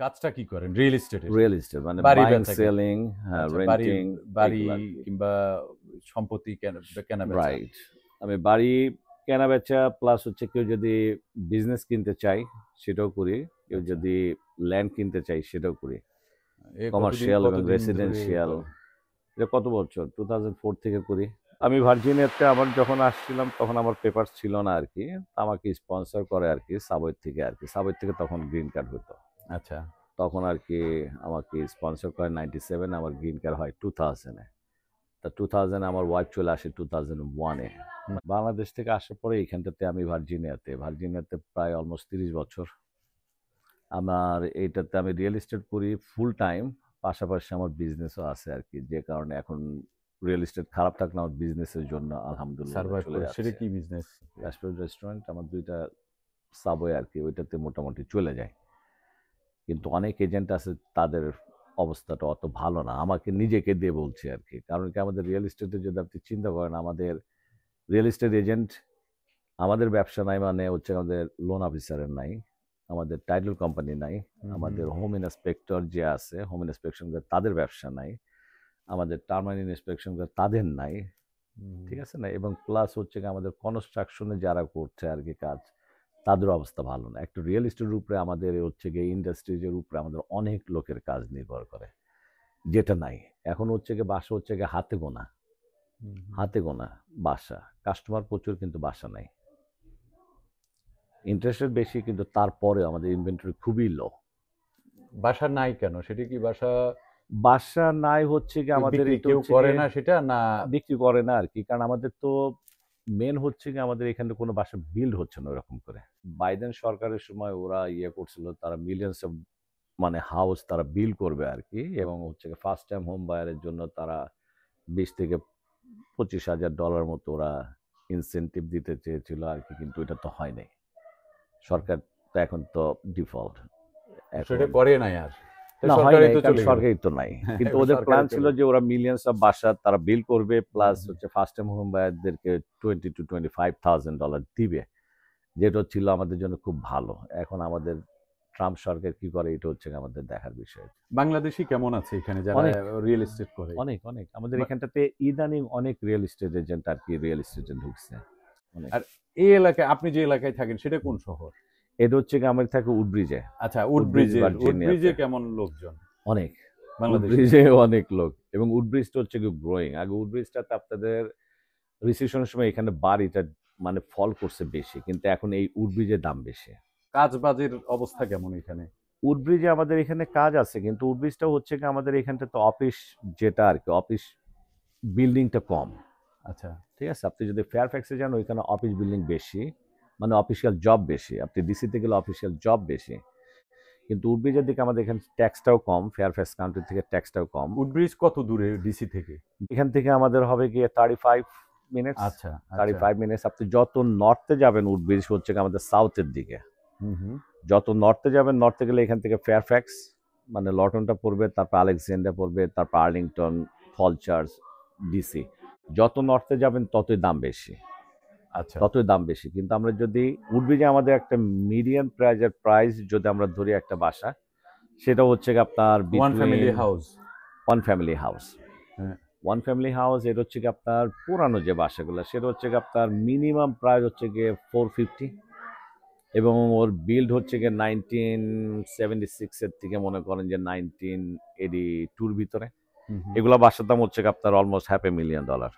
কাজটা কি করেন? রিয়েল এস্টেটের? রিয়েল এস্টেট মানে বাড়ি বাইং বেচা-কেনা? সেলিং, আচ্ছা, রেন্টিং, বাড়ি এগুলো আর কি। কিংবা সম্পত্তি কেনা-বেচা। রাইট। আমি বাড়ি কেনা বেচা প্লাস হচ্ছে কেউ যদি বিজনেস কিনতে চায় সেটাও করি, কেউ আচ্ছা। যদি ল্যান্ড কিনতে চায় সেটাও করি। কতদিন কমার্শিয়াল এবং কতদিন ধরে রেসিডেন্সিয়াল। করেন? এটা কত বছর? 2004 থেকে করি। আমি ভার্জিনিয়াতে আমার যখন আসছিলাম তখন আমার পেপারস ছিল না আর কি। আমাকে স্পন্সর করে আর কি সাবওয়ে থেকে আর কি। সাবওয়ে থেকে তখন গ্রিন কার্ড হতো। আচ্ছা। তখন আর কি আমাকে স্পন্সর করে 97, আমার গ্রিন কার্ড হয় 2000 এ। তা 2000 আমার ওয়াইফ চলে আসে 2001 এ। বাংলাদেশ থেকে আসার পরে এখানটাতে আমি ভার্জিনিয়াতে প্রায় অলমোস্ট 30 বছর। আমার এইটাতে আমি রিয়েল এস্টেট করি ফুল টাইম, পাশাপাশি আমার বিজনেসও আছে আর কি। যে কারণে এখন রিয়েল এস্টেট খারাপ থাকলে আমার বিজনেসের জন্য আলহামদুলিল্লাহ সারভাইভ চলে করে। সেটা যাচ্ছে। কি বিজনেস? রাজপুর রেস্টুরেন্ট, আমার 2টা সাবওয়ে আর কি, ওইটাতে মোটামুটি চলে যায়। কিন্তু অনেক এজেন্ট আছে তাদের অবস্থাটা অত ভালো না, আমাকে নিজেকে দিয়ে বলছি আর কি। কারণ কি আমাদের রিয়েল এস্টেটে যদি আপনি চিন্তা করেন, আমাদের রিয়েল এস্টেট এজেন্ট, আমাদের ব্যবসা নাই মানে হচ্ছে আমাদের লোন অফিসারের নাই, আমাদের টাইটেল কোম্পানি নাই, আমাদের হোম ইন্সপেক্টর যে আছে হোম ইন্সপেকশন তাদের ব্যবসা নাই, আমাদের টার্মাইন ইন্সপেকশন তাদের নাই, ঠিক আছে না? এবং প্লাস হচ্ছে আমাদের কনস্ট্রাকশনে যারা করছে আর কি কাজ, তাদের অবস্থা ভালো না। একটা রিয়েল এস্টেটের উপরে আমাদের হচ্ছে গিয়ে ইন্ডাস্ট্রিজের উপরে আমাদের অনেক লোকের কাজ নির্ভর করে, যেটা নাই এখন। হচ্ছে গিয়ে বাসা হচ্ছে গিয়ে হাতে গোনা বাসা, কাস্টমার প্রচুর কিন্তু বাসা নাই। ইন্টারেস্ট রেট বেশি কিন্তু তারপরে আমাদের ইনভেন্টরি খুবই লো। বাসা নাই কেন? সেটা কি বাসা নাই হচ্ছে কি আমাদের বিক্রি এটা কেউ হচ্ছে করে গিয়ে না সেটা না? বিক্রি করে না আর কি। কারণ আমাদের তো মেন হচ্ছে কি আমাদের এখানে কোনো বাসা বিল্ড হচ্ছে না ওরকম করে। বাইডেন সরকারের সময় ওরা করছিল, তারা মিলিয়ন্স অফ মানে হাউস তারা বিল্ড করবে আর কি। এবং হচ্ছে ফার্স্ট টাইম হোম বায়ারের জন্য তারা 20 থেকে $25,000 মতো ওরা ইনসেন্টিভ দিতে চেয়েছিল আর কি। কিন্তু এটা তো হয় নাই। সরকার তো এখন তো ডিফল্ট সেটা এখন করে নাই আর। না, হয় সরকারই নাই, তো কারণ চলে গেল। সরকারি তো নাই। কিন্তু এবার ওদের প্ল্যান সরকারই ছিল চলে যে ওরা মিলিয়ন্স অফ বাসা তারা বিল করবে, প্লাস হুম। হচ্ছে ফার্স্ট টাইম হোম বায়ারদেরকে $20,000 to $25,000 দিবে, যেটা ছিল আমাদের জন্য খুব ভালো। এখন আমাদের ট্রাম্প সরকার কি করে এটা হচ্ছে আমাদের দেখার বিষয়। বাংলাদেশি কেমন আছে এখানে যারা অনেক রিয়েল এস্টেট করে? অনেক অনেক আমাদের বা- এখানটাতে ইদানিং অনেক রিয়েল এস্টেট এজেন্ট আর কি রিয়েল এস্টেটে ঢুকছে অনেক। আর এই এলাকায় আপনি যে এলাকায় থাকেন সেটা কোন শহর? এটা হচ্ছে আমি থাকি উডব্রিজে। আচ্ছা, উডব্রিজ উডব্রিজে ভার্জিনিয়াতে। কেমন লোকজন? অনেক বাংলাদেশি? উডব্রিজে অনেক লোক, এবং উডব্রিজটা হচ্ছে কি গ্রোয়িং। আগে উডব্রিজটাতে আপনাদের রিসেশনের সময় এখানে বাড়িটা মানে ফল করছে বেশি, কিন্তু এখন এই উডব্রিজের দাম বেশি। কাজ বাজের অবস্থা কেমন এখানে? উডব্রিজে আমাদের এখানে কাজ আছে, কিন্তু উডব্রিজটা হচ্ছে কি আমাদের এখানটা তো অফিস, যেটা আর কি অফিস বিল্ডিংটা কম। আচ্ছা। ঠিক আছে, আপনি যদি ফেয়ারফ্যাক্সে যান ওইখানে অফিস বিল্ডিং বেশি, মানে অফিসিয়াল জব বেশি। আপনি ডিসিতে গেলে অফিসিয়াল জব বেশি। কিন্তু উডব্রিজের দিকে আমাদের এখানে ট্যাক্সটাও কম, ফেয়ারফ্যাক্স কাউন্টি থেকে ট্যাক্সটাও কম। উডব্রিজ কত দূরে ডিসি থেকে? এখান থেকে আমাদের হবে গিয়ে 35 মিনিটস। আচ্ছা, আচ্ছা। 35 মিনিটস। আপনি যত নর্থে যাবেন উডব্রিজ হচ্ছে আমাদের সাউথের দিকে। হুম। যত নর্থে যাবেন, নর্থে গেলে এখান থেকে ফেয়ারফ্যাক্স মানে লটনটা পড়বে, তারপর আলেকজান্ডার পড়বে, তারপর আর্লিংটন, ফল চার্চ, ডিসি। যত নর্থে যাবেন ততই দাম বেশি। আচ্ছা। ততই দাম বেশি। কিন্তু আমরা যদি উডব্রিজে আমাদের একটা মিডিয়াম প্রাইস যদি আমরা ধরি একটা বাসা, সেটা হচ্ছে আপনার one family between house? One family house. হ্যাঁ। ওয়ান ফ্যামিলি হাউস এটা হচ্ছে কি আপনার পুরানো যে বাসাগুলো, সেটা হচ্ছে কি আপনার মিনিমাম প্রাইস হচ্ছে গিয়ে 450, এবং ওর বিল্ড হচ্ছে গিয়ে 1976 থেকে মনে করেন যে 1982 ভিতরে। এগুলো বাসার দাম হচ্ছে আপনার অলমোস্ট $500,000।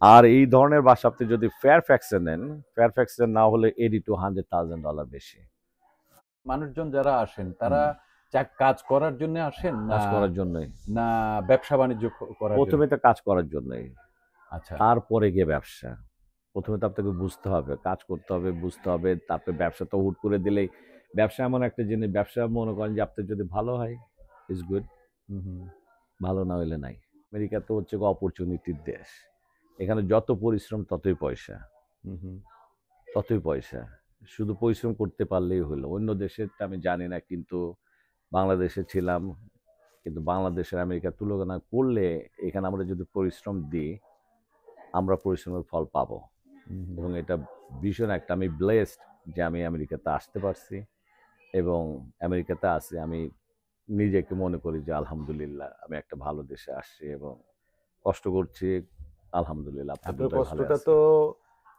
আর এই ধরনের বাসা আপনি যদি ফেয়ারফ্যাক্সে নেন, ফেয়ারফ্যাক্সে না হলে $80,000 to $100,000 বেশি। মানুষজন যারা আসেন তারা কাজ করার জন্য আসেন কাজ করার জন্যই। না ব্যবসা বাণিজ্য করার জন্য? প্রথমে তো কাজ করার জন্যই, আচ্ছা। তারপরে গিয়ে ব্যবসা। প্রথমে তো আপনাকে বুঝতে হবে, কাজ করতে হবে, বুঝতে হবে, তারপরে ব্যবসা তো হুট করে দিলেই। ব্যবসা এমন একটা জিনিস, ব্যবসা মনে করেন যে আপনার যদি ভালো হয় ইজ গুড, ভালো না হইলে নাই। আমেরিকা তো হচ্ছে অপরচুনিটির দেশ। এখানে যত পরিশ্রম ততই পয়সা, ততই পয়সা। শুধু পরিশ্রম করতে পারলেই হলো। অন্য দেশেরটা আমি জানি না, কিন্তু বাংলাদেশে ছিলাম, কিন্তু বাংলাদেশের আমেরিকার তুলনা করলে এখানে আমরা যদি পরিশ্রম দিই, আমরা পরিশ্রমের ফল পাবো। এবং এটা ভীষণ একটা, আমি ব্লেসড যে আমি আমেরিকাতে আসতে পারছি, এবং আমেরিকাতে আছি, আমি নিজেকে মনে করি যে আলহামদুলিল্লাহ আমি একটা ভালো দেশে আসছি এবং কষ্ট করছি, আলহামদুলিল্লাহ আপনার আপনার দোয়ায় ভালো কষ্টটা আছি। তো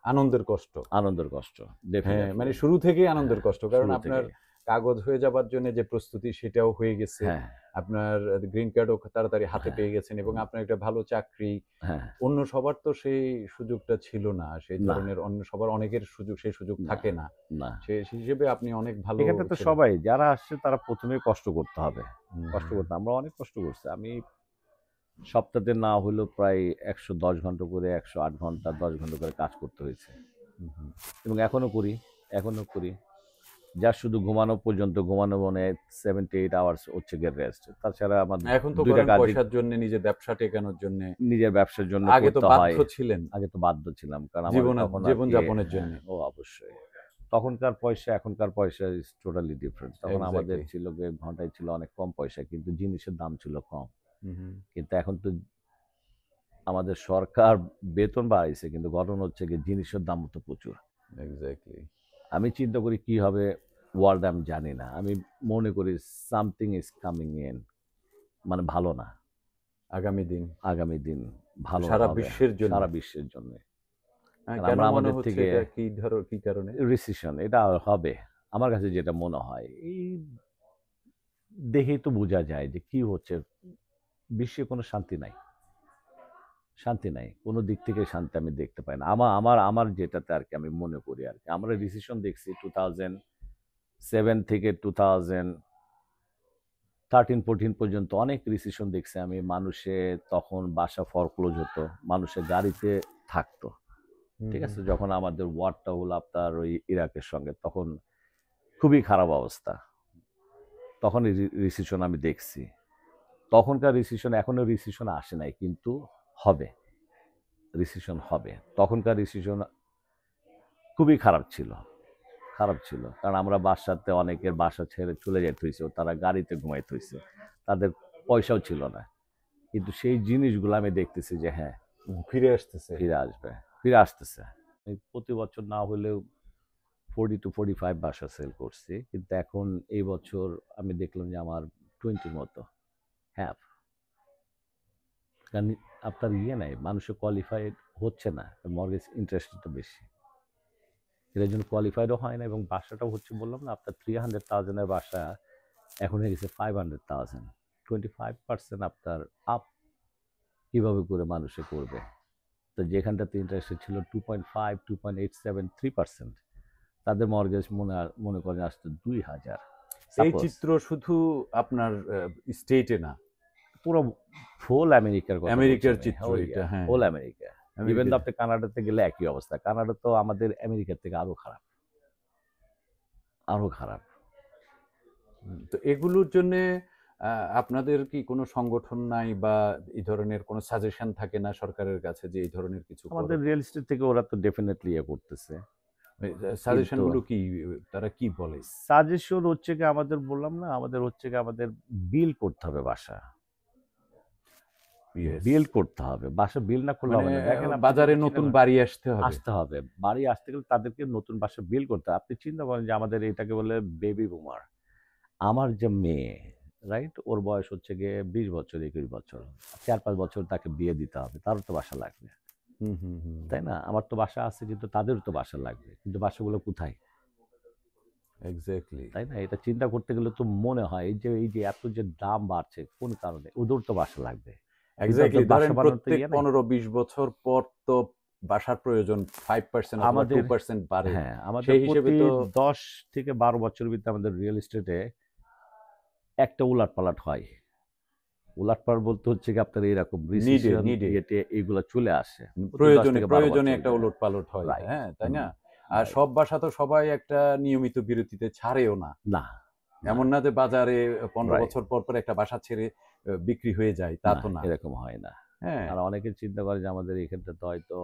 আনন্দের কষ্ট। আনন্দের কষ্ট, হ্যাঁ, ডেফিনেটলি। মানে শুরু থেকেই আনন্দের কষ্ট। কারণ শুরু আপনার থেকেই। কাগজ হয়ে যাবার জন্য যে প্রস্তুতি সেটাও হয়ে গেছে। হ্যাঁ, আপনার গ্রিন কার্ডও তাড়াতাড়ি হাতে হ্যাঁ, পেয়ে গেছেন এবং হুম, আপনার একটা ভালো চাকরি। হ্যাঁ, অন্য সবার তো সেই সুযোগটা ছিল না। সেই না, ধরনের অন্য সবার অনেকের সেই সুযোগ না, থাকে না। না। সেই হিসেবে আপনি অনেক ভালো এখানটা তো ছিলেন। সবাই যারা আসছে তারা ১ম এই কষ্ট করতে হবে। হুম, কষ্ট হুম, করতে আমরা অনেক কষ্ট করছি। আমি সপ্তাহে না হলেও প্রায় ১১০ ঘন্টা করে ১০৮ ঘন্টা ১০ ঘন্টা করে কাজ করতে হয়েছে। হুম, হুম। এবং এখনো করি, এখনো করি। যা শুধু ঘুমানো পর্যন্ত ঘুমানো মানে 7 to 8 আওয়ার্স হচ্ছে গিয়ে রেস্ট। তাছাড়া আমার এখন তো ২ টা করেন কাজই পয়সার জন্যে, নিজের ব্যবসা টেকানোর জন্যে। নিজের ব্যবসার জন্য আগে তো করতে বাধ্য হয়। ছিলেন আগে তো বাধ্য ছিলাম। কারণ আমাদের তখন আরকি জীবনযাপনের হ্যাঁ, জন্যে। ও অবশ্যই। তখনকার পয়সা এখনকার পয়সা ইস টোটালি ডিফারেন্ট। তখন আমাদের এক্সাক্টলি। ছিল গিয়ে ঘন্টায় ছিল অনেক কম পয়সা কিন্তু জিনিসের দাম ছিল কম। হুম, হুম। কিন্তু এখন তো আমাদের সরকার বেতন বাড়াইছে কিন্তু ঘটনা হচ্ছে গিয়ে জিনিসের দাম তো প্রচুর। এক্সাক্টলি। আমি চিন্তা করি কি হবে ওয়ার্ল্ড আমি জানি না। আমি মনে করি সামথিং ইজ কামিং ইন মানে ভালো না। আগামী দিন আগামী দিন ভালো সারা হবে বিশ্বের জন্যে। সারা বিশ্বের জন্যে। কারণ কেন আমরা মনে আমাদের হচ্ছে থেকে এটা কি কারণে? রিসেশন এটা হবে। আমার কাছে যেটা মনে হয় এই দেখেই তো বোঝা যায় যে কি হচ্ছে। বিশ্বে কোনো শান্তি নাই। শান্তি নাই। কোনো দিক থেকে শান্তি আমি দেখতে পাই না। আমার যেটাতে আরকি আমি মনে করি আরকি। আমরা রিসেশন দেখছি 2007 থেকে 2013-14 পর্যন্ত অনেক রিসেশন দেখছি আমি। মানুষে তখন বাসা ফরক্লোজ হতো। মানুষের গাড়িতে থাকতো। হুম, ঠিক হুম। আছে? যখন আমাদের ওয়ারটা হলো আপনার ওই ইরাকের সঙ্গে তখন খুবই খারাপ অবস্থা। তখন রিসেশন আমি দেখছি। তখনকার রিসেশন এখনো রিসেশন আসে নাই কিন্তু হবে। রিসেশন হবে। তখনকার রিসেশন খুবই খারাপ ছিল। খারাপ ছিল। কারণ আমরা বাসাতে অনেকের বাসা ছেড়ে চলে যাইতে হইছে। তারা গাড়িতে ঘুমাইতে হইছে। তাদের পয়সাও ছিল না। কিন্তু সেই জিনিসগুলো আমি দেখতেছি যে হ্যাঁ, ফিরে আসতেছে। ফিরে আসবে। ফিরে আসতেছে। এই প্রতি বছর না হলেও 40-45 বাসা সেল করছি। কিন্তু এখন এই বছর আমি দেখলাম যে আমার 20 র মতো। হ্যাঁ, কারণ আপনার নাই, মানুষের কোয়ালিফাইড হচ্ছে না। মর্টগেজ ইন্টারেস্টটা বেশি। এটার জন্য কোয়ালিফাইডও হয় না এবং বাসাটাও হচ্ছে বললাম না আপনার 300,000 এর বাসা এখন হয়ে গেছে 500,000 25% আপনার আপ কিভাবে করে মানুষে করবে। তো যেখানটাতে ইন্টারেস্ট ছিল 2.5 2.87 3% তাদের মর্টগেজ মনে করেন আসতো 2,000 এই সাপোজ চিত্র শুধু আপনার স্টেটে না, পুরো ফুল আমেরিকার কথা বলছি আমেরিকার আমি। চিত্র ও এটা। ইয়া হ্যাঁ, হোল হ্যাঁ। আমেরিকা। Even America. তো আপনি কানাডাতে গেলে একই অবস্থা। কানাডা তো আমাদের আমেরিকার থেকে আরো খারাপ। আরো খারাপ। তো এগুলোর জন্যে আপনাদের কি কোনো সংগঠন নাই বা এই ধরনের কোনো সাজেশন থাকে না সরকারের কাছে যে এই ধরনের কিছু করো? আমাদের রিয়েল এস্টেট থেকে ওরা তো ডেফিনেটলি ইয়ে করতেছে। সাজেশন কিন্তু গুলো কি, তারা কি বলে? সাজেশন হচ্ছে গিয়ে আমাদের বললাম না, আমাদের হচ্ছে গিয়ে আমাদের বিল করতে হবে বাসা। ইয়েস। বিল করতে হবে। বাসা বিল না করলে মানে হবে না। দেখেন আপনি বাজারে যদি চিন্তা নতুন করেন বাড়ি আসতে হবে। আসতে হবে। বাড়ি আসতে গেলে তাদেরকে নতুন বাসা বিল করতে হবে। আপনি চিন্তা করেন যে আমাদের এটাকে বলে বেবি বুমার। আমার যে মেয়ে, রাইট? ওর বয়স হচ্ছে গিয়ে ২০ বছর, ২১ বছর। ৪-৫ বছর তাকে বিয়ে দিতে হবে। তারও তো বাসা লাগবে। হুম, হুম, হুম। তাই না? আমার তো বাসা আছে কিন্তু তাদেরও তো বাসা লাগবে। কিন্তু বাসাগুলো কোথায়? এক্সাক্টলি। তাই না? এটা চিন্তা করতে গেলে তো মনে হয় এই যে এত যে দাম বাড়ছে কোন কারণে? ওদেরও তো বাসা লাগবে। কিন্তু এক্সাক্টলি ওদের বাসা ধরেন বানানোর তো প্রত্যেক ইয়ে নাই। ১৫-২০ বছর পর তো বাসার প্রয়োজন 5% অথবা আমাদের 2% বাড়ে। হ্যাঁ, আমাদের সেই হিসেবে প্রতি তো ১০ থেকে ১২ বছরের ভিতরে আমাদের রিয়েল এস্টেটে একটা উলাটপালাট হয়। উলাটপালাট বলতে হচ্ছে গিয়ে আপনার এইরকম রিসেশন নিডে ইয়েতে এগুলা চলে আসে। প্রতি ১০ প্রয়োজনে থেকে ১২ প্রয়োজনে বছরের একটা ভিতরে। ওলটপালট হয়। রাইট। হ্যাঁ, তাই হুম, না? আর রাইট। সব বাসা তো সবাই একটা নিয়মিত বিরতিতে ছাড়েও না। না, না, এমন না যে বাজারে ১৫ রাইট। বছর পর একটা বাসা ছেড়ে বিক্রি হয়ে যায়, তা না, তো না। এরকম হয় না। হ্যাঁ, আর অনেকে চিন্তা করে যে আমাদের এখানটাতে হয়তো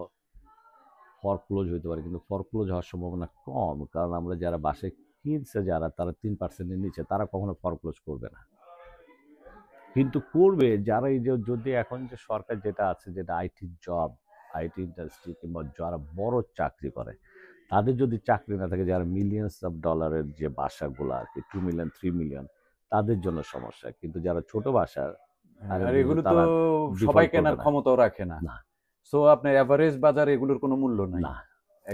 ফরক্লোজ হইতে পারে কিন্তু ফরক্লোজ হওয়ার সম্ভাবনা কম। কারণ আমরা যারা বাসায় কিনছে যারা তারা ৩% এর নিচে তারা কখনো ফরক্লোজ করবে না। কিন্তু করবে যারা এই যে যদি এখন যে সরকার যেটা আছে যেটা আইটি জব, আইটি ইন্ডাস্ট্রি কিংবা যারা বড় চাকরি করে তাদের যদি চাকরি না থাকে, যারা মিলিয়নস অফ ডলারের যে বাসাগুলো আর কি, 2 মিলিয়ন 3 মিলিয়ন, তাদের জন্য সমস্যা। কিন্তু যারা ছোট বাসার, হ্যাঁ, আমি আর বুঝি এগুলো তো তারা সবাই ডিফল্ট করবে কেনার না। ক্ষমতাও রাখে না। না, সো আপনার এভারেজ বাজারে এগুলোর কোনো মূল্য নাই। না।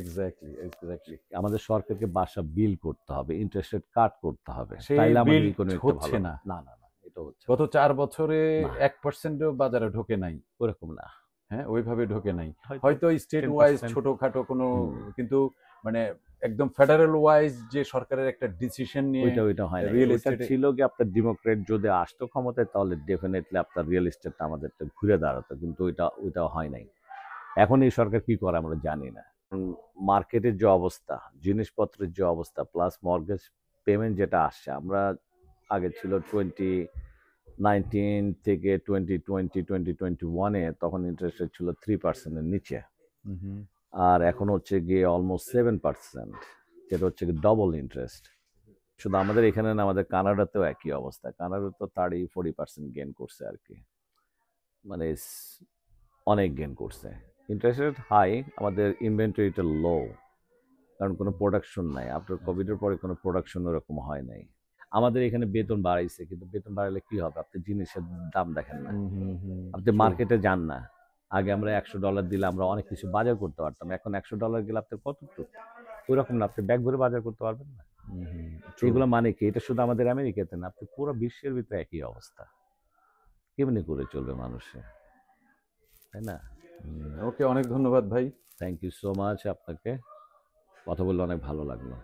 এক্স্যাক্টলি। আমাদের সরকারকে বাসা বিল করতে হবে, ইন্টারেস্ট রেট কাট করতে হবে, সেই তাইলে আমাদের বিল ইকোনমিকটা হচ্ছে ভালো না। হবে। না, না, না, এটা হচ্ছে গত 4 বছরে না, 1%ও বাজারে ঢোকে নাই। ওরকম না। হ্যাঁ, ওইভাবে ঢোকে নাই। হয়তো হয়তো স্টেট ওয়াইজ 10%। ছোটখাটো কোনো, হুম, কিন্তু মানে একদম ফেডারেল ওয়াইজ যে সরকারের একটা ডিসিশন নিয়ে ওইটা হয় নাই। রিয়েল ওইটা এস্টেটে। ছিল কি, আপনার ডেমোক্রেট যদি আসতো ক্ষমতায়, তাহলে ডেফিনেটলি আপনার রিয়েল এস্টেটটা আমাদেরটা ঘুরে দাঁড়াতো। কিন্তু ওইটা হয় নাই। এখন এই সরকার কি করে আমরা জানি না। মার্কেটের যে অবস্থা, জিনিসপত্রের যে অবস্থা, প্লাস মর্গেজ পেমেন্ট যেটা আসছে, আমরা আগে ছিল 2019 থেকে 2020 তখন ইন্টারেস্ট রেট ছিল 3%-এর নিচে, আর এখন হচ্ছে গিয়ে অলমোস্ট 7%, যেটা হচ্ছে গিয়ে ডবল ইন্টারেস্ট। শুধু আমাদের এখানে না, আমাদের কানাডাতেও একই অবস্থা। কানাডা তো 30-40% গেন করছে আর কি, মানে অনেক গেন করছে। ইন্টারেস্ট রেট হাই, আমাদের ইনভেন্টরিটা লো, কারণ কোনো প্রোডাকশন নাই। আফটার কোভিডের পরে কোনো প্রোডাকশন ওরকম হয় নাই। আমাদের এখানে বেতন বাড়াইছে, কিন্তু বেতন বাড়ালে কি হবে? আপনি জিনিসের দাম দেখেন না, আপনি মার্কেটে যান না। আগে আমরা $100 দিলে আমরা অনেক কিছু বাজার করতে পারতাম, এখন $100 গেলে আপনার কতটুকু? ওইরকম না, আপনি ব্যাগ ভরে বাজার করতে পারবেন না। এগুলো মানে কি? এটা শুধু আমাদের আমেরিকাতে না, আপনি পুরো বিশ্বের ভিতরে একই অবস্থা। কেমনি করে চলবে মানুষে, তাই না? ওকে, অনেক ধন্যবাদ ভাই। থ্যাংক ইউ সো মাচ আপনাকে। কথা বললে অনেক ভালো লাগলো।